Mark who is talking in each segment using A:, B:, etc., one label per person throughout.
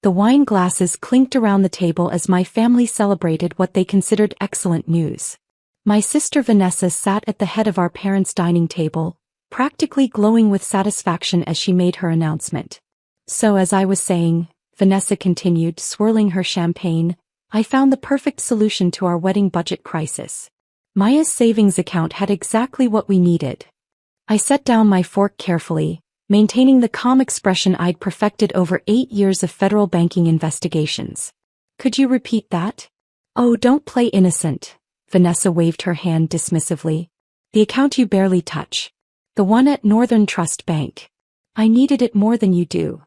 A: The wine glasses clinked around the table as my family celebrated what they considered excellent news. My sister Vanessa sat at the head of our parents' dining table, practically glowing with satisfaction as she made her announcement. So as I was saying, Vanessa continued, swirling her champagne, I found the perfect solution to our wedding budget crisis. Maya's savings account had exactly what we needed. I set down my fork carefully, maintaining the calm expression I'd perfected over 8 years of federal banking investigations. Could you repeat that? Oh, don't play innocent. Vanessa waved her hand dismissively. The account you barely touch. The one at Northern Trust Bank. I needed it more than you do.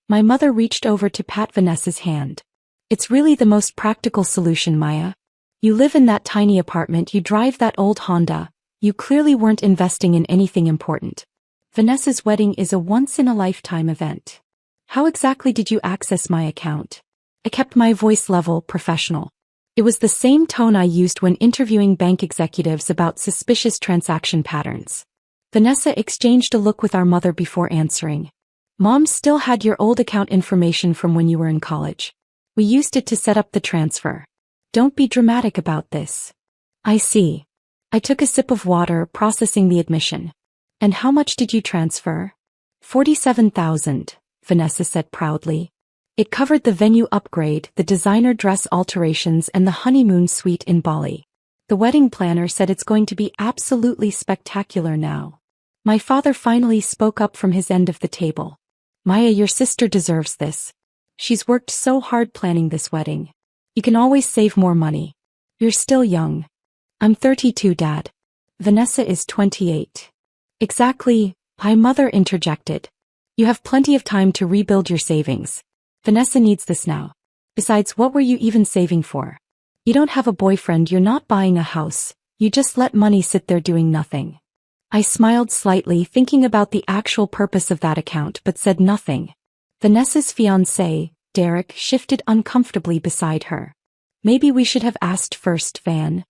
A: My mother reached over to pat Vanessa's hand. It's really the most practical solution, Maya. You live in that tiny apartment, you drive that old Honda. You clearly weren't investing in anything important. Vanessa's wedding is a once-in-a-lifetime event. How exactly did you access my account? I kept my voice level, professional. It was the same tone I used when interviewing bank executives about suspicious transaction patterns. Vanessa exchanged a look with our mother before answering. Mom still had your old account information from when you were in college. We used it to set up the transfer. Don't be dramatic about this. I see. I took a sip of water, processing the admission. And how much did you transfer? $47,000, Vanessa said proudly. It covered the venue upgrade, the designer dress alterations, and the honeymoon suite in Bali. The wedding planner said it's going to be absolutely spectacular now. My father finally spoke up from his end of the table. Maya, your sister deserves this. She's worked so hard planning this wedding. You can always save more money. You're still young. I'm 32, Dad. Vanessa is 28. Exactly, my mother interjected. You have plenty of time to rebuild your savings. Vanessa needs this now. Besides, what were you even saving for? You don't have a boyfriend, you're not buying a house, you just let money sit there doing nothing. I smiled slightly, thinking about the actual purpose of that account, but said nothing. Vanessa's fiancé, Derek, shifted uncomfortably beside her. Maybe we should have asked first, Van.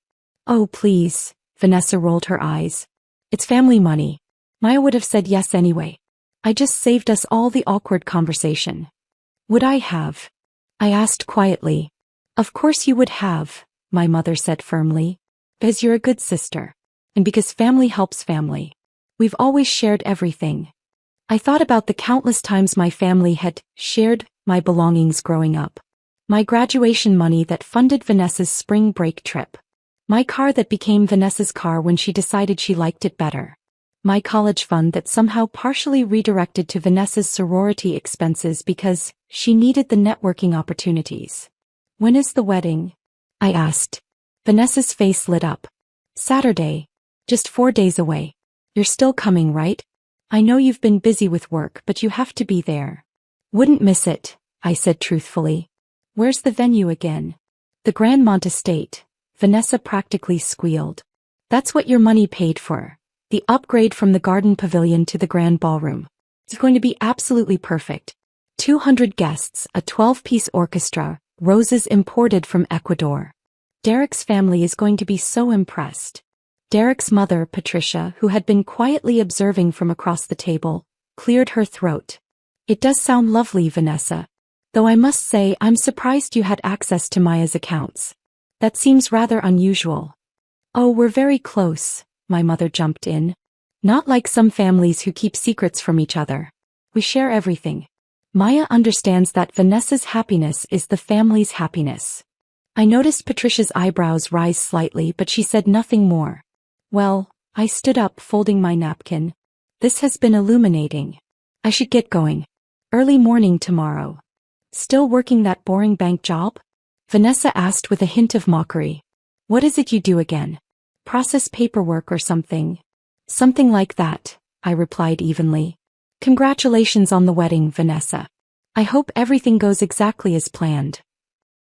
A: Oh, please, Vanessa rolled her eyes. It's family money. Maya would have said yes anyway. I just saved us all the awkward conversation. Would I have? I asked quietly. Of course you would have, my mother said firmly. Because you're a good sister. And because family helps family. We've always shared everything. I thought about the countless times my family had shared my belongings growing up. My graduation money that funded Vanessa's spring break trip. My car that became Vanessa's car when she decided she liked it better. My college fund that somehow partially redirected to Vanessa's sorority expenses because she needed the networking opportunities. When is the wedding? I asked. Vanessa's face lit up. Saturday. Just 4 days away. You're still coming, right? I know you've been busy with work, but you have to be there. Wouldn't miss it, I said truthfully. Where's the venue again? The Grandmont Estate, Vanessa practically squealed. That's what your money paid for. The upgrade from the garden pavilion to the grand ballroom. It's going to be absolutely perfect. 200 guests, a 12-piece orchestra, roses imported from Ecuador. Derek's family is going to be so impressed. Derek's mother, Patricia, who had been quietly observing from across the table, cleared her throat. It does sound lovely, Vanessa. Though I must say I'm surprised you had access to Maya's accounts. That seems rather unusual. Oh, we're very close, my mother jumped in. Not like some families who keep secrets from each other. We share everything. Maya understands that Vanessa's happiness is the family's happiness. I noticed Patricia's eyebrows rise slightly, but she said nothing more. Well, I stood up, folding my napkin. This has been illuminating. I should get going. Early morning tomorrow. Still working that boring bank job? Vanessa asked with a hint of mockery. What is it you do again? Process paperwork or something? Something like that, I replied evenly. Congratulations on the wedding, Vanessa. I hope everything goes exactly as planned.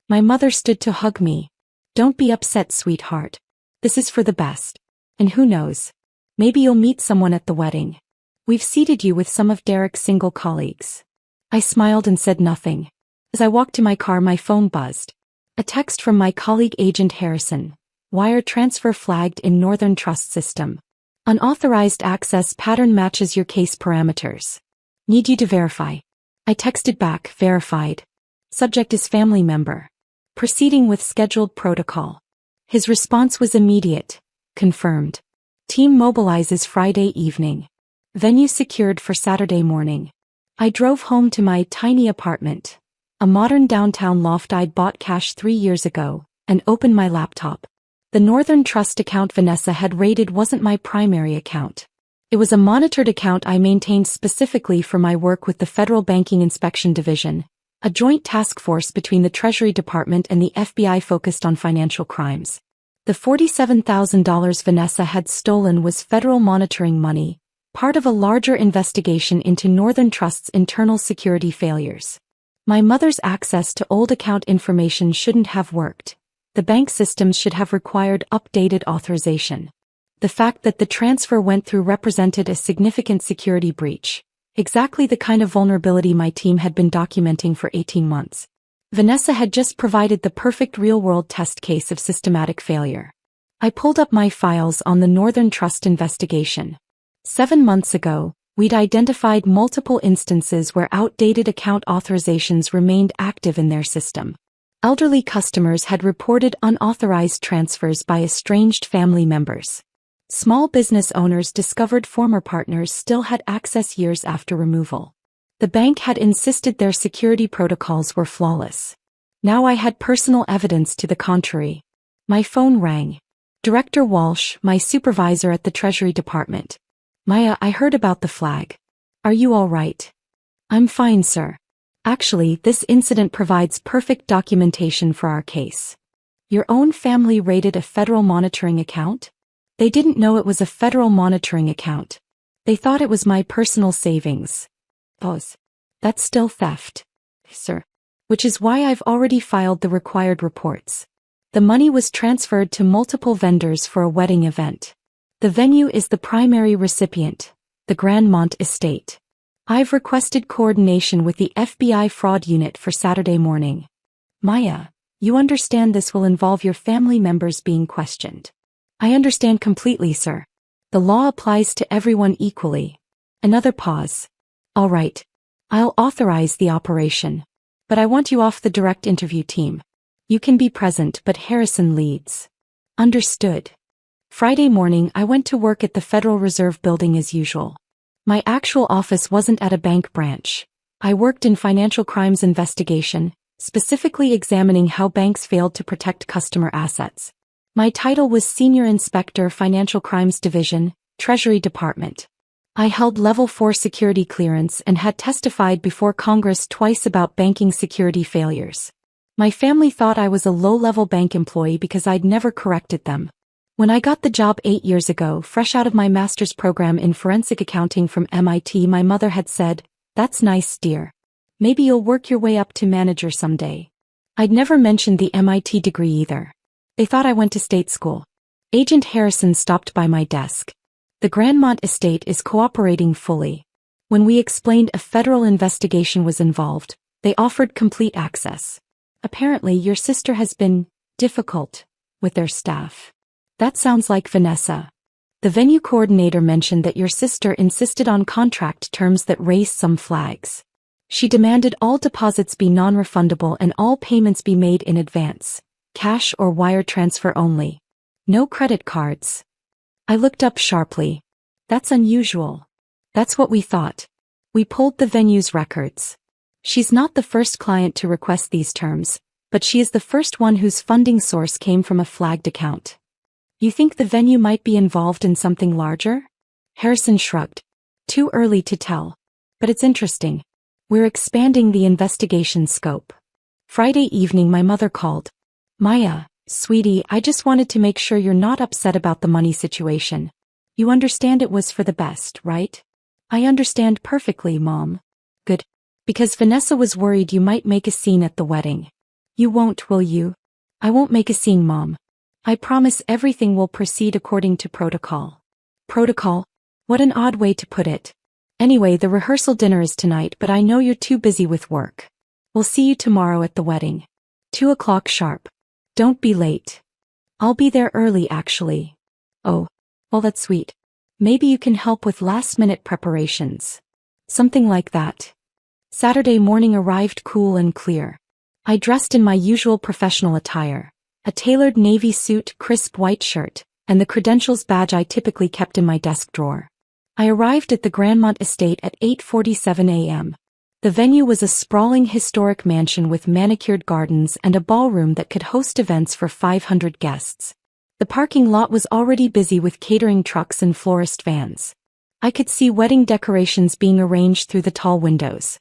A: My mother stood to hug me. Don't be upset, sweetheart. This is for the best. And who knows? Maybe you'll meet someone at the wedding. We've seated you with some of Derek's single colleagues. I smiled and said nothing. As I walked to my car, my phone buzzed. A text from my colleague Agent Harrison. Wire transfer flagged in Northern Trust system. Unauthorized access pattern matches your case parameters. Need you to verify. I texted back, verified. Subject is family member. Proceeding with scheduled protocol. His response was immediate. Confirmed. Team mobilizes Friday evening. Venue secured for Saturday morning. I drove home to my tiny apartment, a modern downtown loft I'd bought cash 3 years ago, and opened my laptop. The Northern Trust account Vanessa had raided wasn't my primary account. It was a monitored account I maintained specifically for my work with the Federal Banking Inspection Division, a joint task force between the Treasury Department and the FBI focused on financial crimes. The $47,000 Vanessa had stolen was federal monitoring money, part of a larger investigation into Northern Trust's internal security failures. My mother's access to old account information shouldn't have worked. The bank systems should have required updated authorization. The fact that the transfer went through represented a significant security breach, exactly the kind of vulnerability my team had been documenting for 18 months. Vanessa had just provided the perfect real-world test case of systematic failure. I pulled up my files on the Northern Trust investigation. 7 months ago, we'd identified multiple instances where outdated account authorizations remained active in their system. Elderly customers had reported unauthorized transfers by estranged family members. Small business owners discovered former partners still had access years after removal. The bank had insisted their security protocols were flawless. Now I had personal evidence to the contrary. My phone rang. Director Walsh, my supervisor at the Treasury Department. Maya, I heard about the flag. Are you all right? I'm fine, sir. Actually, this incident provides perfect documentation for our case. Your own family raided a federal monitoring account? They didn't know it was a federal monitoring account. They thought it was my personal savings. Pause. That's still theft, sir. Which is why I've already filed the required reports. The money was transferred to multiple vendors for a wedding event. The venue is the primary recipient, the Grandmont Estate. I've requested coordination with the FBI fraud unit for Saturday morning. Maya, you understand this will involve your family members being questioned. I understand completely, sir. The law applies to everyone equally. Another pause. All right. I'll authorize the operation. But I want you off the direct interview team. You can be present, but Harrison leads. Understood. Friday morning I went to work at the Federal Reserve Building as usual. My actual office wasn't at a bank branch. I worked in financial crimes investigation, specifically examining how banks failed to protect customer assets. My title was Senior Inspector Financial Crimes Division, Treasury Department. I held Level 4 security clearance and had testified before Congress twice about banking security failures. My family thought I was a low-level bank employee because I'd never corrected them. When I got the job 8 years ago, fresh out of my master's program in forensic accounting from MIT, my mother had said, "That's nice, dear. Maybe you'll work your way up to manager someday." I'd never mentioned the MIT degree either. They thought I went to state school. Agent Harrison stopped by my desk. The Grandmont estate is cooperating fully. When we explained a federal investigation was involved, they offered complete access. Apparently, your sister has been difficult with their staff. That sounds like Vanessa. The venue coordinator mentioned that your sister insisted on contract terms that raised some flags. She demanded all deposits be non-refundable and all payments be made in advance, cash or wire transfer only. No credit cards. I looked up sharply. That's unusual. That's what we thought. We pulled the venue's records. She's not the first client to request these terms, but she is the first one whose funding source came from a flagged account. You think the venue might be involved in something larger? Harrison shrugged. Too early to tell. But it's interesting. We're expanding the investigation scope. Friday evening my mother called. Maya, sweetie, I just wanted to make sure you're not upset about the money situation. You understand it was for the best, right? I understand perfectly, Mom. Good. Because Vanessa was worried you might make a scene at the wedding. You won't, will you? I won't make a scene, Mom. I promise everything will proceed according to protocol. Protocol? What an odd way to put it. Anyway, the rehearsal dinner is tonight, but I know you're too busy with work. We'll see you tomorrow at the wedding. 2 o'clock sharp. Don't be late. I'll be there early, actually. Oh, well, that's sweet. Maybe you can help with last-minute preparations. Something like that. Saturday morning arrived cool and clear. I dressed in my usual professional attire, a tailored navy suit, crisp white shirt, and the credentials badge I typically kept in my desk drawer. I arrived at the Grandmont estate at 8:47 a.m. The venue was a sprawling historic mansion with manicured gardens and a ballroom that could host events for 500 guests. The parking lot was already busy with catering trucks and florist vans. I could see wedding decorations being arranged through the tall windows.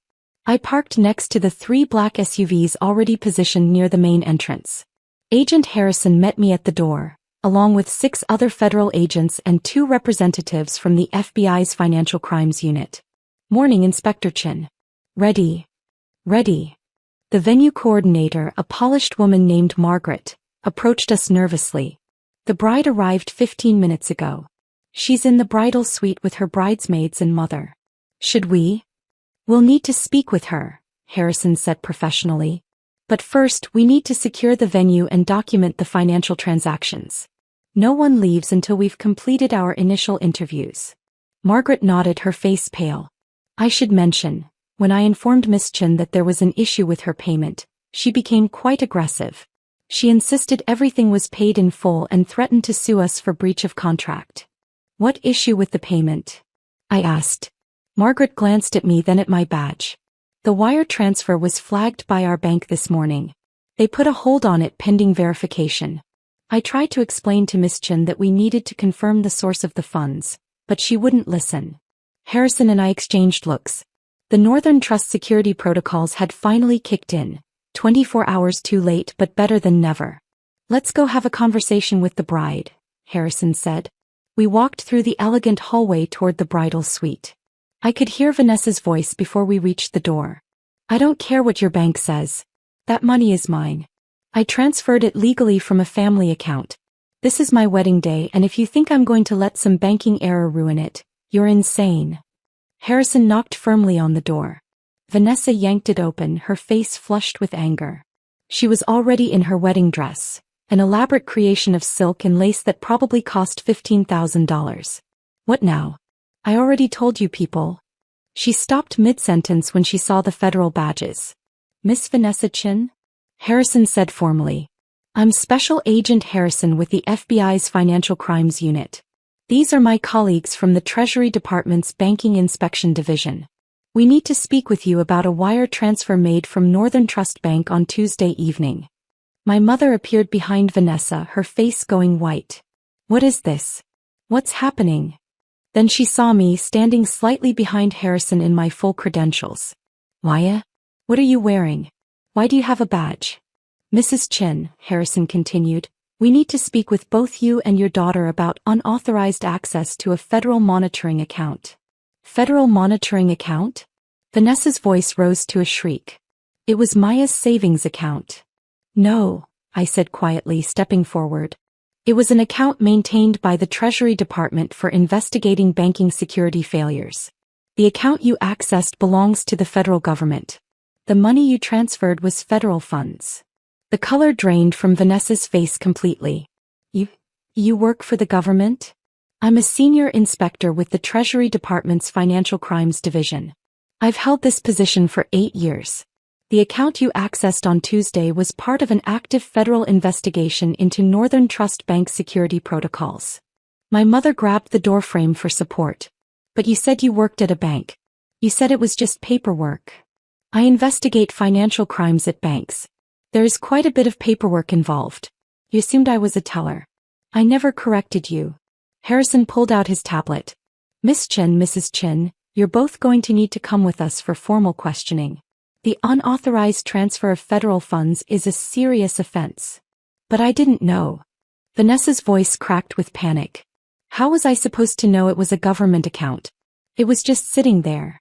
A: I parked next to the 3 black SUVs already positioned near the main entrance. Agent Harrison met me at the door, along with 6 other federal agents and 2 representatives from the FBI's Financial Crimes Unit. "Morning, Inspector Chin." "Ready." "Ready." The venue coordinator, a polished woman named Margaret, approached us nervously. "The bride arrived 15 minutes ago. She's in the bridal suite with her bridesmaids and mother." "Should we?" "We'll need to speak with her," Harrison said professionally. "But first, we need to secure the venue and document the financial transactions. No one leaves until we've completed our initial interviews." Margaret nodded, her face pale. I should mention, when I informed Miss Chin that there was an issue with her payment, she became quite aggressive. She insisted everything was paid in full and threatened to sue us for breach of contract. "What issue with the payment?" I asked. Margaret glanced at me, then at my badge. "The wire transfer was flagged by our bank this morning. They put a hold on it pending verification." I tried to explain to Miss Chin that we needed to confirm the source of the funds, but she wouldn't listen. Harrison and I exchanged looks. The Northern Trust security protocols had finally kicked in, 24 hours too late but better than never. "Let's go have a conversation with the bride," Harrison said. We walked through the elegant hallway toward the bridal suite. I could hear Vanessa's voice before we reached the door. "I don't care what your bank says. That money is mine. I transferred it legally from a family account. This is my wedding day, and if you think I'm going to let some banking error ruin it, you're insane." Harrison knocked firmly on the door. Vanessa yanked it open, her face flushed with anger. She was already in her wedding dress, an elaborate creation of silk and lace that probably cost $15,000. "What now?" "I already told you people." She stopped mid-sentence when she saw the federal badges. "Miss Vanessa Chin?" Harrison said formally. "I'm Special Agent Harrison with the FBI's Financial Crimes Unit. These are my colleagues from the Treasury Department's Banking Inspection Division. We need to speak with you about a wire transfer made from Northern Trust Bank on Tuesday evening." My mother appeared behind Vanessa, her face going white. "What is this? What's happening?" Then she saw me standing slightly behind Harrison in my full credentials. "Maya? What are you wearing? Why do you have a badge?" "Mrs. Chin," Harrison continued, "we need to speak with both you and your daughter about unauthorized access to a federal monitoring account." "Federal monitoring account?" Vanessa's voice rose to a shriek. "It was Maya's savings account." "No," I said quietly, stepping forward. "It was an account maintained by the Treasury Department for investigating banking security failures. The account you accessed belongs to the federal government. The money you transferred was federal funds." The color drained from Vanessa's face completely. You work for the government?" "I'm a senior inspector with the Treasury Department's Financial Crimes Division. I've held this position for 8 years. The account you accessed on Tuesday was part of an active federal investigation into Northern Trust Bank security protocols." My mother grabbed the doorframe for support. "But you said you worked at a bank. You said it was just paperwork." "I investigate financial crimes at banks. There is quite a bit of paperwork involved. You assumed I was a teller. I never corrected you." Harrison pulled out his tablet. "Miss Chin, Mrs. Chin, you're both going to need to come with us for formal questioning. The unauthorized transfer of federal funds is a serious offense." "But I didn't know." Vanessa's voice cracked with panic. "How was I supposed to know it was a government account? It was just sitting there."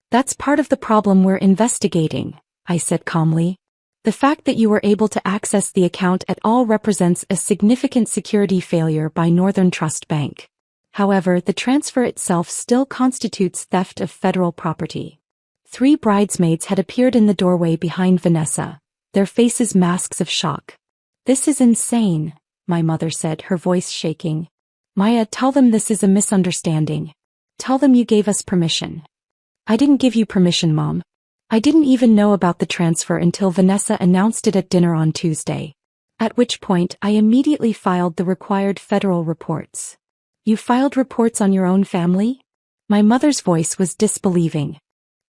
A: "That's part of the problem we're investigating," I said calmly. "The fact that you were able to access the account at all represents a significant security failure by Northern Trust Bank. However, the transfer itself still constitutes theft of federal property." 3 bridesmaids had appeared in the doorway behind Vanessa, their faces masks of shock. "This is insane," my mother said, her voice shaking. "Maya, tell them this is a misunderstanding. Tell them you gave us permission." "I didn't give you permission, Mom. I didn't even know about the transfer until Vanessa announced it at dinner on Tuesday. At which point I immediately filed the required federal reports. You filed reports on your own family? My mother's voice was disbelieving.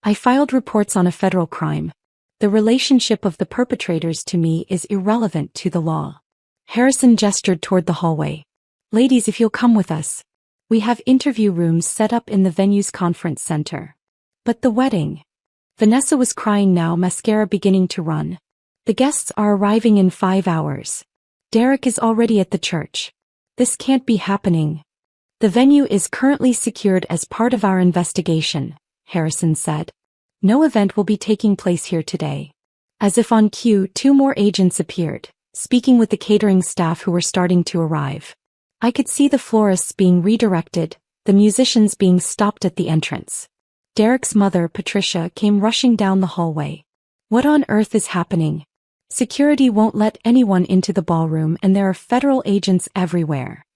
A: I filed reports on a federal crime. The relationship of the perpetrators to me is irrelevant to the law. Harrison gestured toward the hallway. Ladies, if you'll come with us. We have interview rooms set up in the venue's conference center. But the wedding. Vanessa was crying now, mascara beginning to run. The guests are arriving in 5 hours. Derek is already at the church. This can't be happening. The venue is currently secured as part of our investigation, Harrison said. No event will be taking place here today. As if on cue, 2 more agents appeared, speaking with the catering staff who were starting to arrive. I could see the florists being redirected, the musicians being stopped at the entrance. Derek's mother, Patricia, came rushing down the hallway. What on earth is happening? Security won't let anyone into the ballroom and there are federal agents everywhere.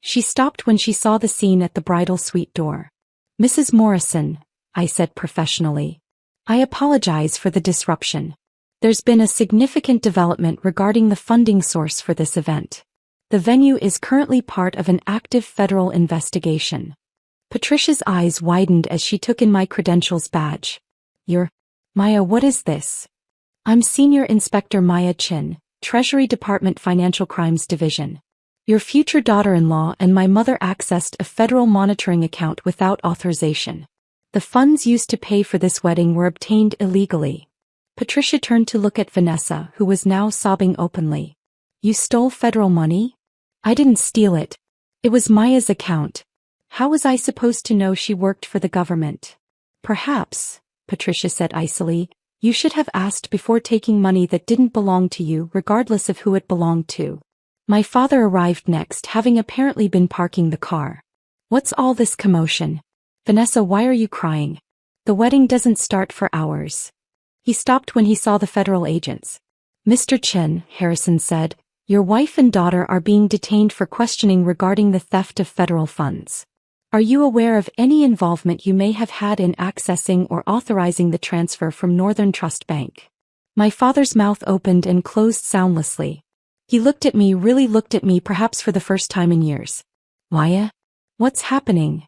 A: She stopped when she saw the scene at the bridal suite door. Mrs. Morrison, I said professionally. I apologize for the disruption. There's been a significant development regarding the funding source for this event. The venue is currently part of an active federal investigation. Patricia's eyes widened as she took in my credentials badge. You're... Maya, what is this? I'm Senior Inspector Maya Chin, Treasury Department Financial Crimes Division. Your future daughter-in-law and my mother accessed a federal monitoring account without authorization. The funds used to pay for this wedding were obtained illegally. Patricia turned to look at Vanessa, who was now sobbing openly. You stole federal money? I didn't steal it. It was Maya's account. How was I supposed to know she worked for the government? Perhaps, Patricia said icily, you should have asked before taking money that didn't belong to you, regardless of who it belonged to. My father arrived next, having apparently been parking the car. What's all this commotion? Vanessa, why are you crying? The wedding doesn't start for hours. He stopped when he saw the federal agents. Mr. Chen, Harrison said, your wife and daughter are being detained for questioning regarding the theft of federal funds. Are you aware of any involvement you may have had in accessing or authorizing the transfer from Northern Trust Bank? My father's mouth opened and closed soundlessly. He looked at me, really looked at me, perhaps for the first time in years. Maya? What's happening?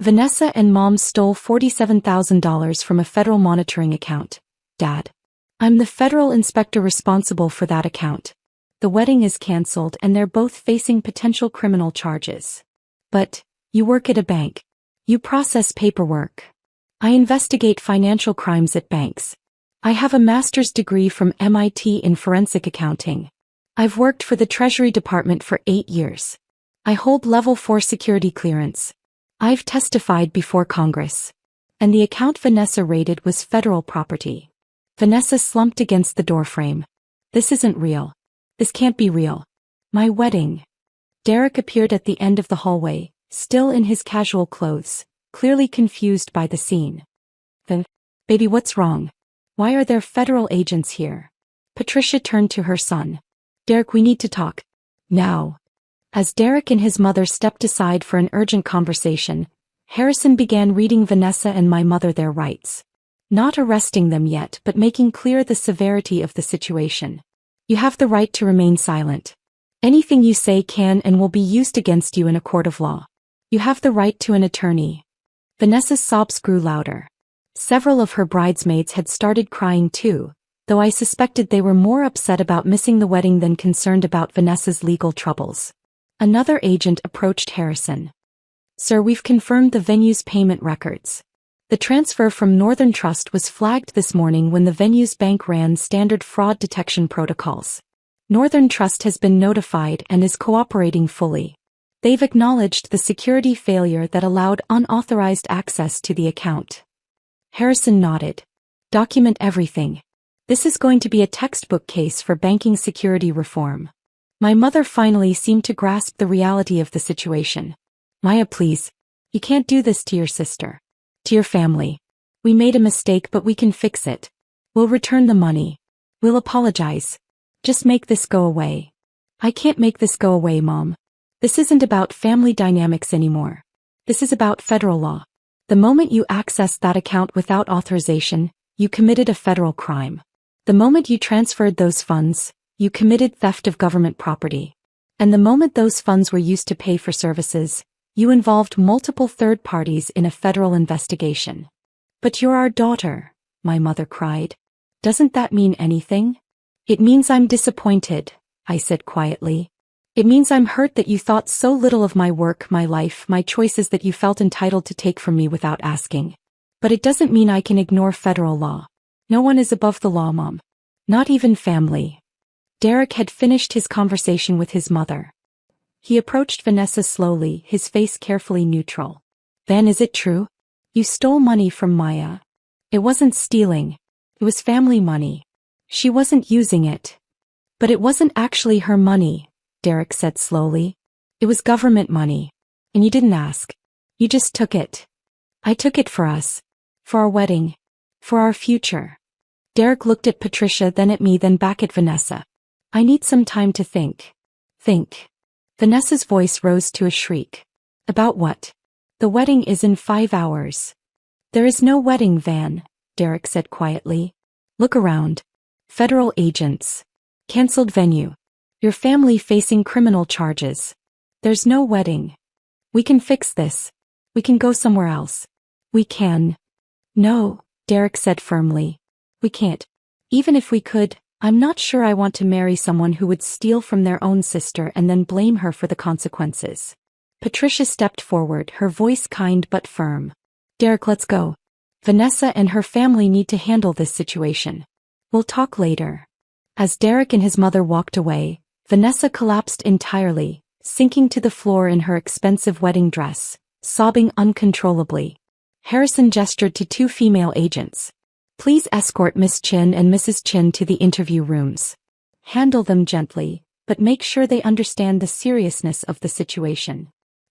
A: Vanessa and Mom stole $47,000 from a federal monitoring account, Dad. I'm the federal inspector responsible for that account. The wedding is cancelled and they're both facing potential criminal charges. But, you work at a bank. You process paperwork. I investigate financial crimes at banks. I have a master's degree from MIT in forensic accounting. I've worked for the Treasury Department for 8 years. I hold level 4 security clearance. I've testified before Congress. And the account Vanessa raided was federal property. Vanessa slumped against the doorframe. This isn't real. This can't be real. My wedding. Derek appeared at the end of the hallway, still in his casual clothes, clearly confused by the scene. Baby, what's wrong? Why are there federal agents here? Patricia turned to her son. Derek, we need to talk. Now. As Derek and his mother stepped aside for an urgent conversation, Harrison began reading Vanessa and my mother their rights. Not arresting them yet, but making clear the severity of the situation. You have the right to remain silent. Anything you say can and will be used against you in a court of law. You have the right to an attorney. Vanessa's sobs grew louder. Several of her bridesmaids had started crying too, though I suspected they were more upset about missing the wedding than concerned about Vanessa's legal troubles. Another agent approached Harrison. Sir, we've confirmed the venue's payment records. The transfer from Northern Trust was flagged this morning when the venue's bank ran standard fraud detection protocols. Northern Trust has been notified and is cooperating fully. They've acknowledged the security failure that allowed unauthorized access to the account. Harrison nodded. Document everything. This is going to be a textbook case for banking security reform. My mother finally seemed to grasp the reality of the situation. Maya, please. You can't do this to your sister. To your family. We made a mistake, but we can fix it. We'll return the money. We'll apologize. Just make this go away. I can't make this go away, Mom. This isn't about family dynamics anymore. This is about federal law. The moment you access that account without authorization, you committed a federal crime. The moment you transferred those funds, you committed theft of government property. And the moment those funds were used to pay for services, you involved multiple third parties in a federal investigation. But you're our daughter, my mother cried. Doesn't that mean anything? It means I'm disappointed, I said quietly. It means I'm hurt that you thought so little of my work, my life, my choices that you felt entitled to take from me without asking. But it doesn't mean I can ignore federal law. No one is above the law, Mom. Not even family. Derek had finished his conversation with his mother. He approached Vanessa slowly, his face carefully neutral. Van, is it true? You stole money from Maya. It wasn't stealing. It was family money. She wasn't using it. But it wasn't actually her money, Derek said slowly. It was government money. And you didn't ask. You just took it. I took it for us. For our wedding. For our future. Derek looked at Patricia, then at me, then back at Vanessa. I need some time to think. Think. Vanessa's voice rose to a shriek. About what? The wedding is in 5 hours. There is no wedding, Van, Derek said quietly. Look around. Federal agents. Cancelled venue. Your family facing criminal charges. There's no wedding. We can fix this. We can go somewhere else. We can. No, Derek said firmly. We can't. Even if we could, I'm not sure I want to marry someone who would steal from their own sister and then blame her for the consequences. Patricia stepped forward, her voice kind but firm. Derek, let's go. Vanessa and her family need to handle this situation. We'll talk later. As Derek and his mother walked away, Vanessa collapsed entirely, sinking to the floor in her expensive wedding dress, sobbing uncontrollably. Harrison gestured to 2 female agents. Please escort Miss Chin and Mrs. Chin to the interview rooms. Handle them gently, but make sure they understand the seriousness of the situation.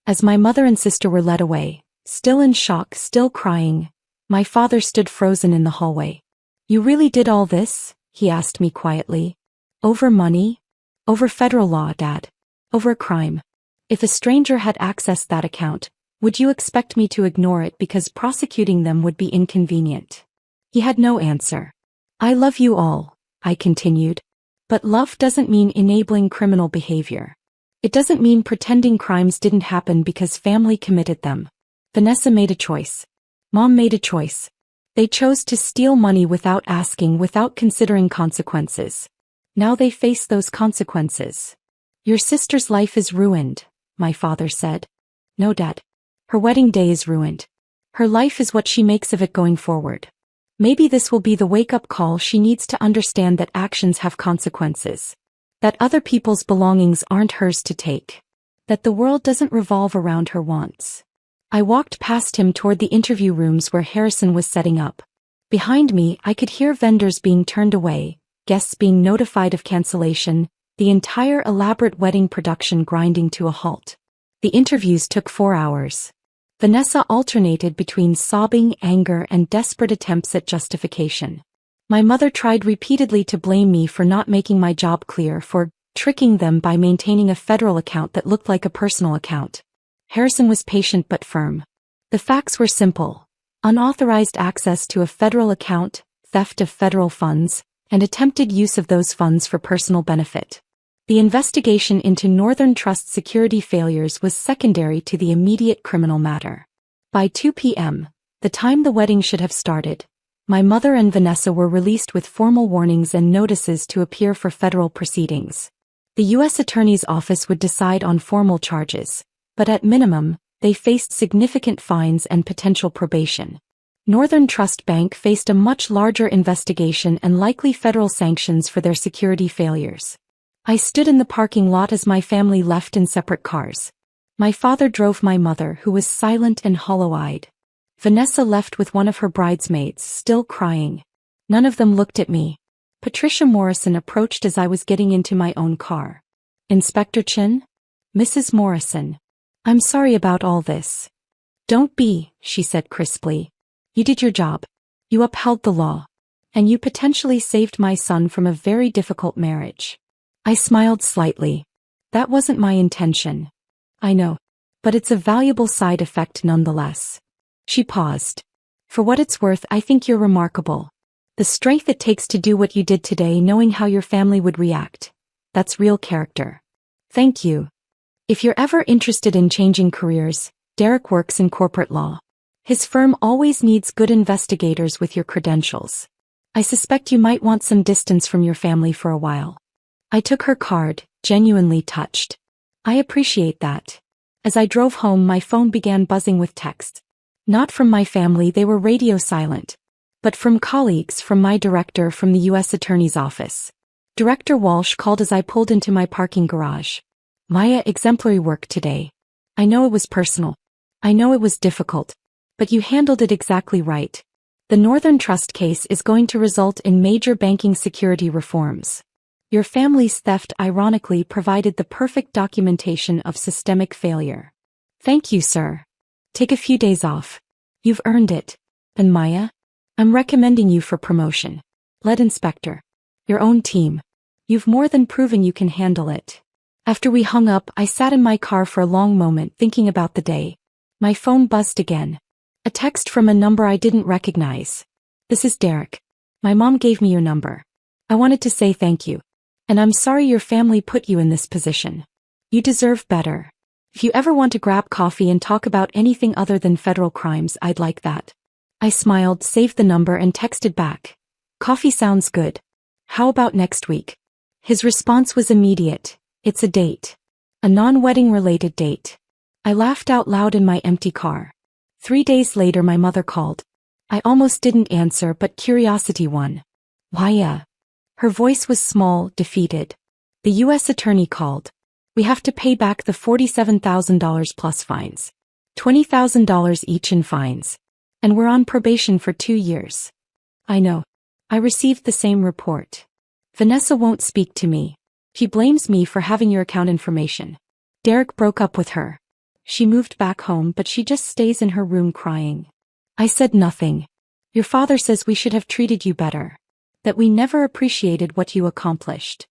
A: As my mother and sister were led away, still in shock, still crying, my father stood frozen in the hallway. You really did all this? He asked me quietly. Over money? Over federal law, Dad. Over a crime. If a stranger had accessed that account, would you expect me to ignore it because prosecuting them would be inconvenient? He had no answer. I love you all, I continued. But love doesn't mean enabling criminal behavior. It doesn't mean pretending crimes didn't happen because family committed them. Vanessa made a choice. Mom made a choice. They chose to steal money without asking, without considering consequences. Now they face those consequences. Your sister's life is ruined, my father said. No, Dad. Her wedding day is ruined. Her life is what she makes of it going forward. Maybe this will be the wake-up call she needs to understand that actions have consequences. That other people's belongings aren't hers to take. That the world doesn't revolve around her wants. I walked past him toward the interview rooms where Harrison was setting up. Behind me, I could hear vendors being turned away, guests being notified of cancellation, the entire elaborate wedding production grinding to a halt. The interviews took 4 hours. Vanessa alternated between sobbing, anger, and desperate attempts at justification. My mother tried repeatedly to blame me for not making my job clear, for tricking them by maintaining a federal account that looked like a personal account. Harrison was patient but firm. The facts were simple. Unauthorized access to a federal account, theft of federal funds, and attempted use of those funds for personal benefit. The investigation into Northern Trust security failures was secondary to the immediate criminal matter. By 2 p.m., the time the wedding should have started, my mother and Vanessa were released with formal warnings and notices to appear for federal proceedings. The U.S. Attorney's Office would decide on formal charges, but at minimum, they faced significant fines and potential probation. Northern Trust Bank faced a much larger investigation and likely federal sanctions for their security failures. I stood in the parking lot as my family left in separate cars. My father drove my mother, who was silent and hollow-eyed. Vanessa left with one of her bridesmaids, still crying. None of them looked at me. Patricia Morrison approached as I was getting into my own car. Inspector Chin? Mrs. Morrison. I'm sorry about all this. Don't be, she said crisply. You did your job. You upheld the law. And you potentially saved my son from a very difficult marriage. I smiled slightly. That wasn't my intention. I know. But it's a valuable side effect nonetheless. She paused. For what it's worth, I think you're remarkable. The strength it takes to do what you did today knowing how your family would react. That's real character. Thank you. If you're ever interested in changing careers, Derek works in corporate law. His firm always needs good investigators with your credentials. I suspect you might want some distance from your family for a while. I took her card, genuinely touched. I appreciate that. As I drove home, my phone began buzzing with texts. Not from my family, they were radio silent. But from colleagues, from my director, from the U.S. Attorney's Office. Director Walsh called as I pulled into my parking garage. Maya, exemplary work today. I know it was personal. I know it was difficult. But you handled it exactly right. The Northern Trust case is going to result in major banking security reforms. Your family's theft ironically provided the perfect documentation of systemic failure. Thank you, sir. Take a few days off. You've earned it. And Maya? I'm recommending you for promotion. Lead inspector. Your own team. You've more than proven you can handle it. After we hung up, I sat in my car for a long moment thinking about the day. My phone buzzed again. A text from a number I didn't recognize. This is Derek. My mom gave me your number. I wanted to say thank you. And I'm sorry your family put you in this position. You deserve better. If you ever want to grab coffee and talk about anything other than federal crimes, I'd like that. I smiled, saved the number and texted back. Coffee sounds good. How about next week? His response was immediate. It's a date. A non-wedding related date. I laughed out loud in my empty car. 3 days later my mother called. I almost didn't answer, but curiosity won. Why? Her voice was small, defeated. The U.S. attorney called. We have to pay back the $47,000 plus fines. $20,000 each in fines. And we're on probation for 2 years. I know. I received the same report. Vanessa won't speak to me. She blames me for having your account information. Derek broke up with her. She moved back home, but she just stays in her room crying. I said nothing. Your father says we should have treated you better. That we never appreciated what you accomplished.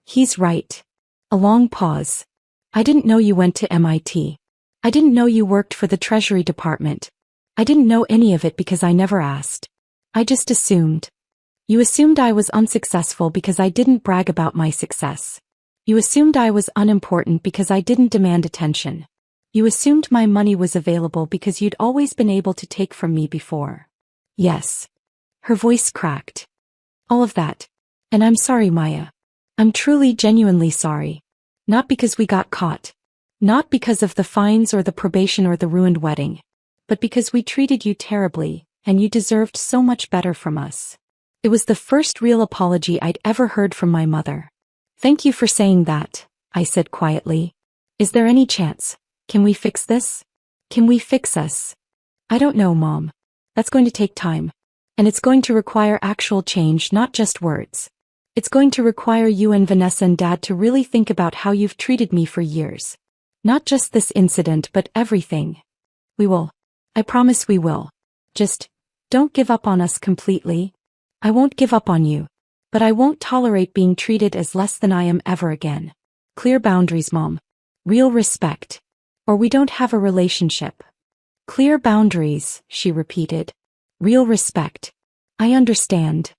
A: He's right. A long pause. I didn't know you went to MIT. I didn't know you worked for the Treasury Department. I didn't know any of it because I never asked. I just assumed. You assumed I was unsuccessful because I didn't brag about my success. You assumed I was unimportant because I didn't demand attention. You assumed my money was available because you'd always been able to take from me before. Yes. Her voice cracked. All of that. And I'm sorry, Maya. I'm truly, genuinely sorry. Not because we got caught. Not because of the fines or the probation or the ruined wedding. But because we treated you terribly, and you deserved so much better from us. It was the first real apology I'd ever heard from my mother. Thank you for saying that, I said quietly. Is there any chance? Can we fix this? Can we fix us? I don't know, Mom. That's going to take time. And it's going to require actual change, not just words. It's going to require you and Vanessa and Dad to really think about how you've treated me for years. Not just this incident, but everything. We will. I promise we will. Just, don't give up on us completely. I won't give up on you. But I won't tolerate being treated as less than I am ever again. Clear boundaries, Mom. Real respect. Or we don't have a relationship. Clear boundaries, she repeated. Real respect. I understand.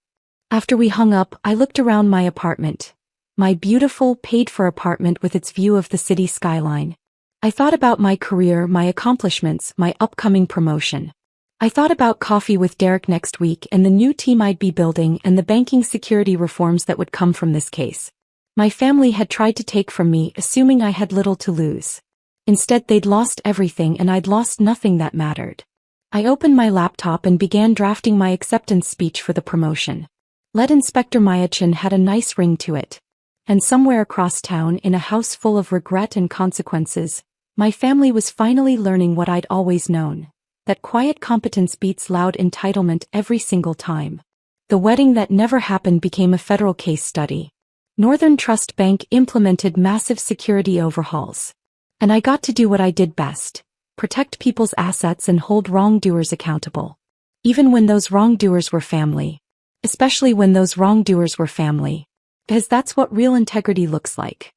A: After we hung up, I looked around my apartment. My beautiful, paid-for apartment with its view of the city skyline. I thought about my career, my accomplishments, my upcoming promotion. I thought about coffee with Derek next week and the new team I'd be building and the banking security reforms that would come from this case. My family had tried to take from me, assuming I had little to lose. Instead, they'd lost everything and I'd lost nothing that mattered. I opened my laptop and began drafting my acceptance speech for the promotion. Lead Inspector Mayachin had a nice ring to it. And somewhere across town, in a house full of regret and consequences, my family was finally learning what I'd always known. That quiet competence beats loud entitlement every single time. The wedding that never happened became a federal case study. Northern Trust Bank implemented massive security overhauls. And I got to do what I did best. Protect people's assets and hold wrongdoers accountable. Even when those wrongdoers were family. Especially when those wrongdoers were family. Because that's what real integrity looks like.